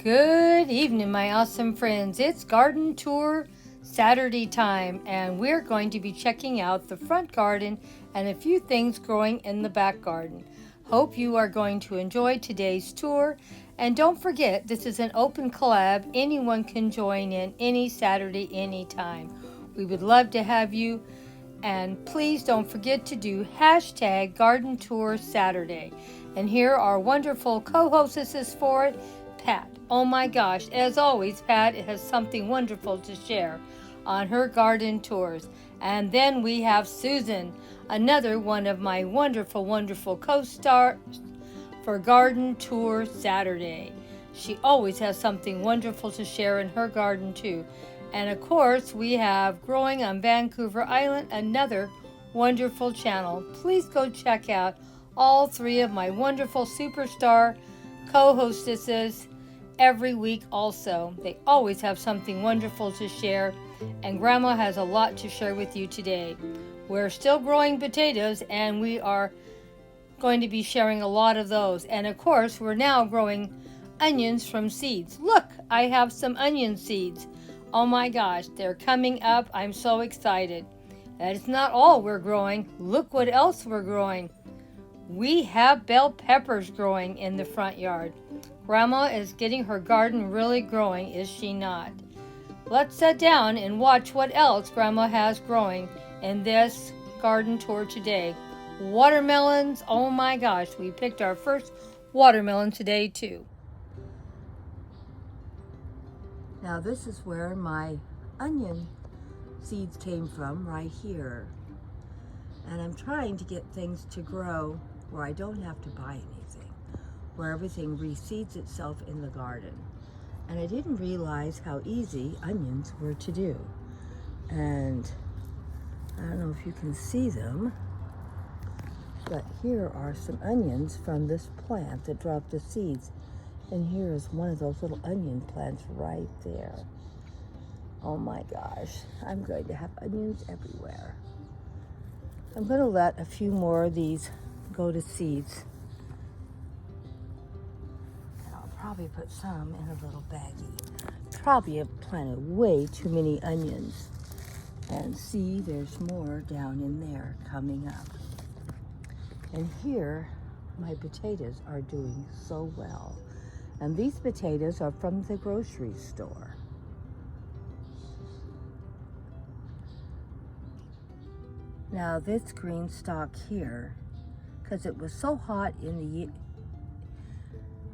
Good evening, my awesome friends. It's garden tour Saturday time, and we're going to be checking out the front garden and a few things growing in the back garden. Hope you are going to enjoy today's tour. And don't forget, this is an open collab. Anyone can join in any Saturday, anytime. We would love to have you. And please don't forget to do hashtag Garden Tour Saturday. And here are wonderful co-hostesses for it, Pat. Oh my gosh, as always, Pat has something wonderful to share on her garden tours. And then we have Susan, another one of my wonderful co-stars for Garden Tour Saturday. She always has something wonderful to share in her garden too. And of course, we have Growing on Vancouver Island, another wonderful channel. Please go check out all three of my wonderful superstar co-hostesses every week also. They always have something wonderful to share, and Grandma has a lot to share with you today. We're still growing potatoes, and we are going to be sharing a lot of those. And of course, we're now growing onions from seeds. Look, I have some onion seeds. Oh my gosh, they're coming up. I'm so excited. That is not all we're growing. Look what else we're growing. We have bell peppers growing in the front yard. Grandma is getting her garden really growing, is she not? Let's sit down and watch what else Grandma has growing in this garden tour today. Watermelons, oh my gosh, we picked our first watermelon today too. Now this is where my onion seeds came from, right here. And I'm trying to get things to grow where I don't have to buy anything, where everything reseeds itself in the garden. And I didn't realize how easy onions were to do. And I don't know if you can see them, but here are some onions from this plant that dropped the seeds. And here is one of those little onion plants right there. Oh my gosh, I'm going to have onions everywhere. I'm going to let a few more of these go to seeds. And I'll probably put some in a little baggie. Probably have planted way too many onions. And see, there's more down in there coming up. And here, my potatoes are doing so well. And these potatoes are from the grocery store. Now this green stalk here, because it was so hot in the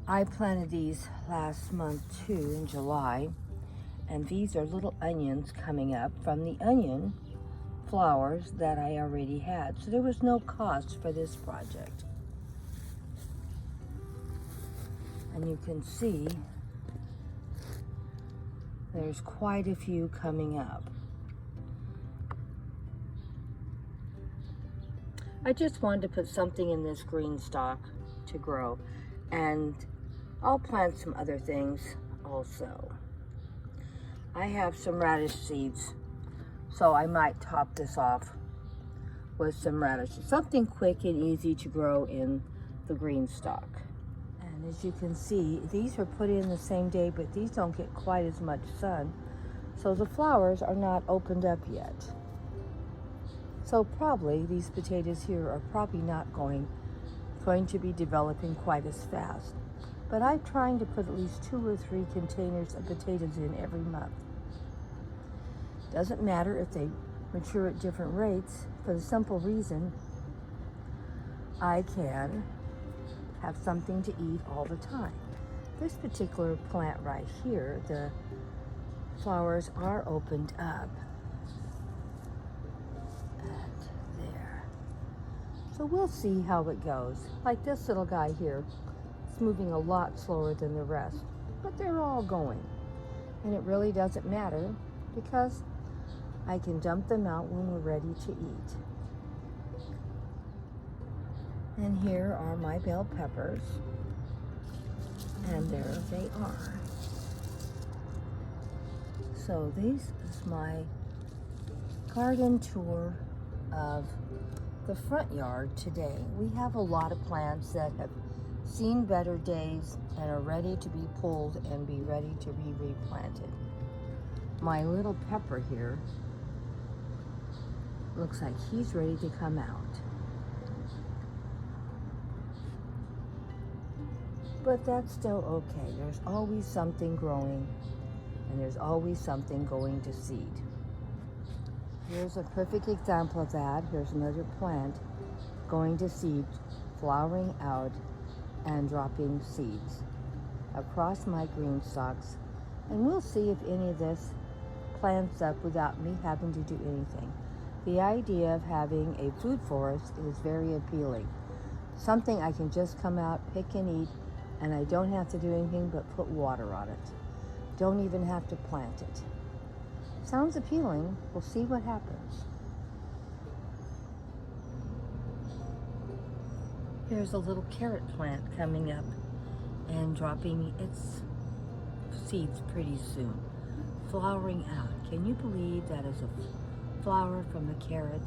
I planted these last month too, in July. And these are little onions coming up from the onion flowers that I already had. So there was no cost for this project. And you can see there's quite a few coming up. I just wanted to put something in this green stalk to grow, and I'll plant some other things also. I have some radish seeds, so I might top this off with some radishes. Something quick and easy to grow in the green stalk. As you can see, these are put in the same day, but these don't get quite as much sun. So the flowers are not opened up yet. So probably these potatoes here are probably not going to be developing quite as fast. But I'm trying to put at least 2 or 3 containers of potatoes in every month. Doesn't matter if they mature at different rates, for the simple reason I can have something to eat all the time. This particular plant right here, the flowers are opened up. And there. So we'll see how it goes. Like this little guy here, it's moving a lot slower than the rest, but they're all going. And it really doesn't matter because I can dump them out when we're ready to eat. And here are my bell peppers. And there they are. So this is my garden tour of the front yard today. We have a lot of plants that have seen better days and are ready to be pulled and be ready to be replanted. My little pepper here looks like he's ready to come out. But that's still okay. There's always something growing, and there's always something going to seed. Here's a perfect example of that. Here's another plant going to seed, flowering out and dropping seeds across my green stalks. And we'll see if any of this plants up without me having to do anything. The idea of having a food forest is very appealing. Something I can just come out, pick and eat, and I don't have to do anything but put water on it. Don't even have to plant it. Sounds appealing. We'll see what happens. Here's a little carrot plant coming up and dropping its seeds pretty soon. Flowering out. Can you believe that is a flower from a carrot?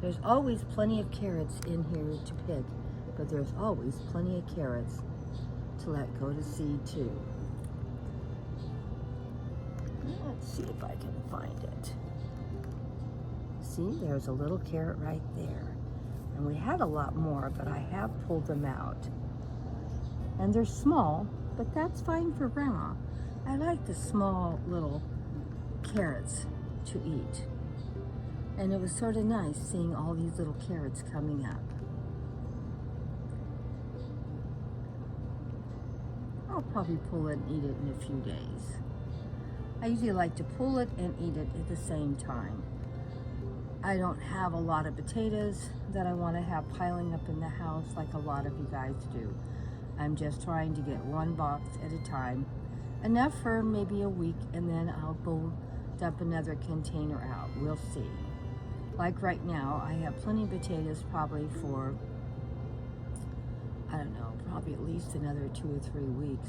There's always plenty of carrots in here to pick, but there's always plenty of carrots to let go to seed too. Let's see if I can find it. See, there's a little carrot right there. And we had a lot more, but I have pulled them out. And they're small, but that's fine for Grandma. I like the small little carrots to eat. And it was sort of nice seeing all these little carrots coming up. I'll probably pull it and eat it in a few days. I usually like to pull it and eat it at the same time. I don't have a lot of potatoes that I want to have piling up in the house like a lot of you guys do. I'm just trying to get one box at a time, enough for maybe a week, and then I'll go dump another container out. We'll see. Like right now, I have plenty of potatoes probably for, I don't know, probably at least another 2 or 3 weeks.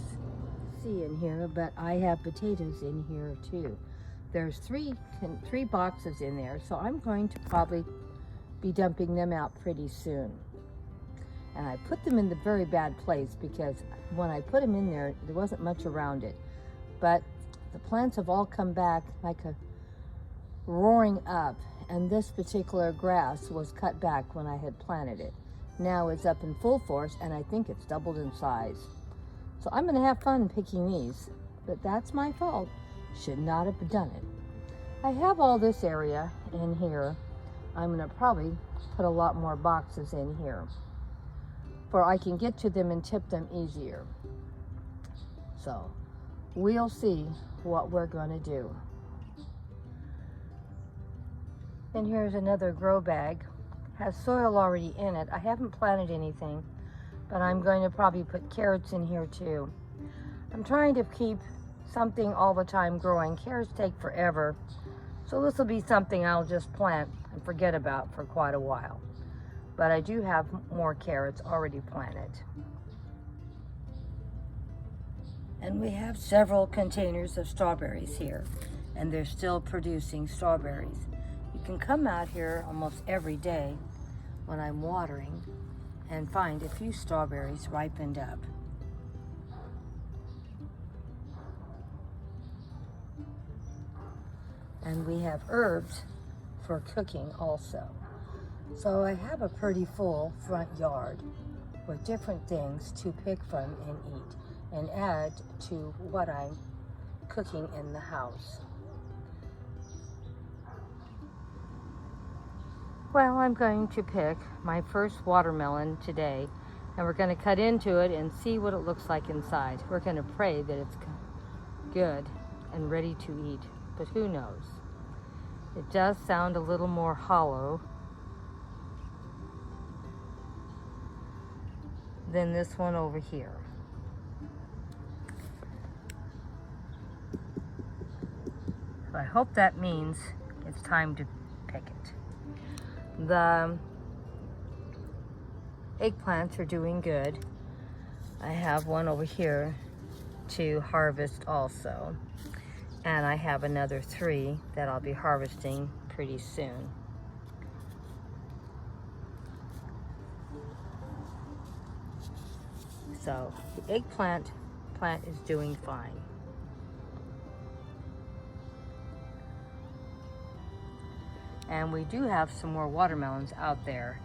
See in here, but I have potatoes in here too. There's three boxes in there, so I'm going to probably be dumping them out pretty soon. And I put them in the very bad place because when I put them in there wasn't much around it. But the plants have all come back like a roaring up, and this particular grass was cut back when I had planted it. Now it's up in full force, and I think it's doubled in size. So I'm gonna have fun picking these, but that's my fault. Should not have done it. I have all this area in here. I'm gonna probably put a lot more boxes in here for I can get to them and tip them easier. So we'll see what we're gonna do. And here's another grow bag. Has soil already in it. I haven't planted anything, but I'm going to probably put carrots in here too. I'm trying to keep something all the time growing. Carrots take forever, so this will be something I'll just plant and forget about for quite a while. But I do have more carrots already planted. And we have several containers of strawberries here, and they're still producing strawberries. You can come out here almost every day when I'm watering and find a few strawberries ripened up. And we have herbs for cooking also. So I have a pretty full front yard with different things to pick from and eat and add to what I'm cooking in the house. Well, I'm going to pick my first watermelon today, and we're going to cut into it and see what it looks like inside. We're going to pray that it's good and ready to eat, but who knows? It does sound a little more hollow than this one over here. So I hope that means it's time to pick it. The eggplants are doing good. I have one over here to harvest also. And I have another 3 that I'll be harvesting pretty soon. So the eggplant plant is doing fine. And we do have some more watermelons out there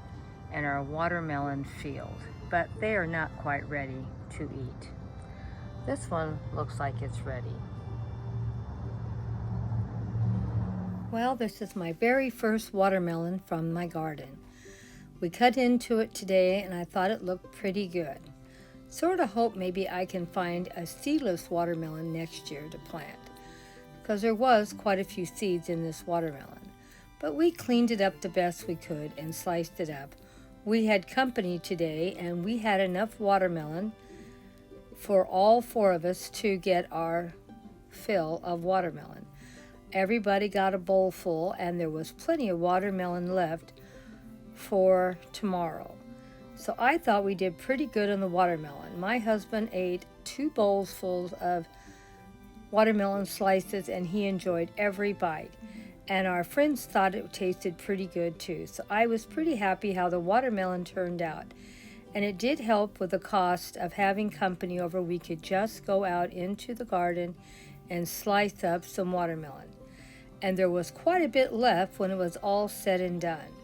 in our watermelon field, but they are not quite ready to eat. This one looks like it's ready. Well, this is my very first watermelon from my garden. We cut into it today and I thought it looked pretty good. Sort of hope maybe I can find a seedless watermelon next year to plant, because there was quite a few seeds in this watermelon. But we cleaned it up the best we could and sliced it up. We had company today and we had enough watermelon for all four of us to get our fill of watermelon. Everybody got a bowl full and there was plenty of watermelon left for tomorrow. So I thought we did pretty good on the watermelon. My husband ate 2 bowls full of watermelon slices and he enjoyed every bite. And our friends thought it tasted pretty good too. So I was pretty happy how the watermelon turned out. And it did help with the cost of having company over. We could just go out into the garden and slice up some watermelon. And there was quite a bit left when it was all said and done.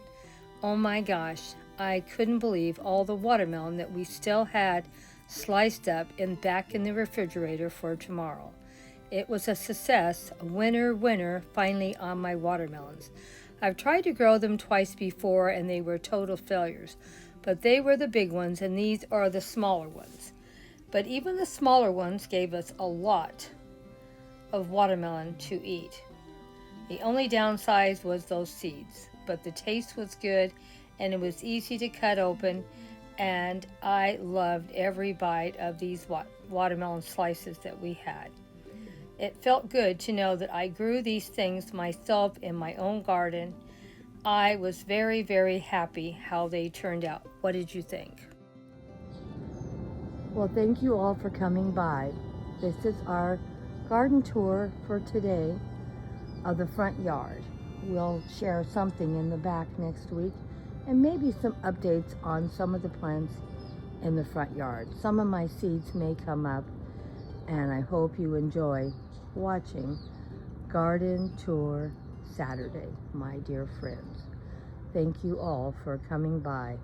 Oh my gosh, I couldn't believe all the watermelon that we still had sliced up and back in the refrigerator for tomorrow. It was a success, a winner finally on my watermelons. I've tried to grow them twice before and they were total failures, but they were the big ones and these are the smaller ones. But even the smaller ones gave us a lot of watermelon to eat. The only downside was those seeds, but the taste was good and it was easy to cut open, and I loved every bite of these watermelon slices that we had. It felt good to know that I grew these things myself in my own garden. I was very, very happy how they turned out. What did you think? Well, thank you all for coming by. This is our garden tour for today of the front yard. We'll share something in the back next week and maybe some updates on some of the plants in the front yard. Some of my seeds may come up, and I hope you enjoy watching Garden Tour Saturday, my dear friends. Thank you all for coming by.